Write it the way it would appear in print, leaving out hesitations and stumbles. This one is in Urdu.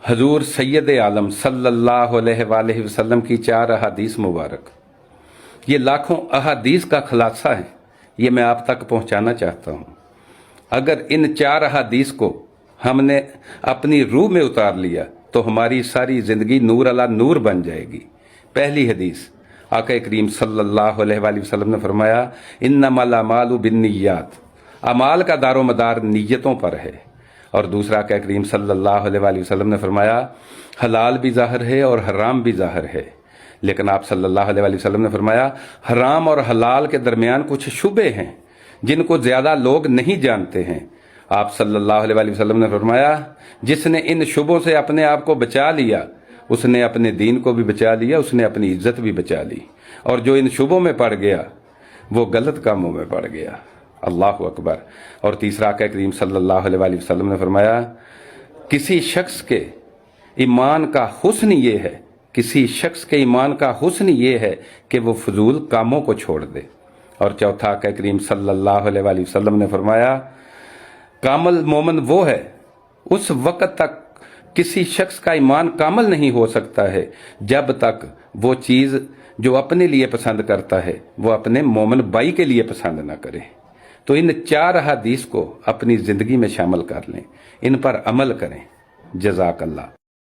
حضور سید عالم صلی اللہ علیہ وآلہ وسلم کی 4 احادیث مبارک، یہ لاکھوں احادیث کا خلاصہ ہے، یہ میں آپ تک پہنچانا چاہتا ہوں۔ اگر ان 4 احادیث کو ہم نے اپنی روح میں اتار لیا تو ہماری ساری زندگی نور علی نور بن جائے گی۔ پہلی حدیث، آقا کریم صلی اللہ علیہ وآلہ وسلم نے فرمایا انما الاعمال بالنیات، اعمال کا دار و مدار نیتوں پر ہے۔ اور دوسرا آقا کریم صلی اللہ علیہ وآلہ وسلم نے فرمایا حلال بھی ظاہر ہے اور حرام بھی ظاہر ہے، لیکن آپ صلی اللہ علیہ وآلہ وسلم نے فرمایا حرام اور حلال کے درمیان کچھ شبے ہیں جن کو زیادہ لوگ نہیں جانتے ہیں۔ آپ صلی اللہ علیہ وآلہ وسلم نے فرمایا جس نے ان شبوں سے اپنے آپ کو بچا لیا اس نے اپنے دین کو بھی بچا لیا، اس نے اپنی عزت بھی بچا لی، اور جو ان شبوں میں پڑ گیا وہ غلط کاموں میں پڑ گیا۔ اللہ اکبر۔ اور تیسرا آقا کریم صلی اللہ علیہ وآلہ وسلم نے فرمایا کسی شخص کے ایمان کا حسن یہ ہے، کسی شخص کے ایمان کا حسن یہ ہے کہ وہ فضول کاموں کو چھوڑ دے۔ اور چوتھا آقا کریم صلی اللہ علیہ وآلہ وسلم نے فرمایا کامل مومن وہ ہے، اس وقت تک کسی شخص کا ایمان کامل نہیں ہو سکتا ہے جب تک وہ چیز جو اپنے لیے پسند کرتا ہے وہ اپنے مومن بھائی کے لیے پسند نہ کرے۔ تو ان 4 احادیث کو اپنی زندگی میں شامل کر لیں، ان پر عمل کریں۔ جزاک اللہ۔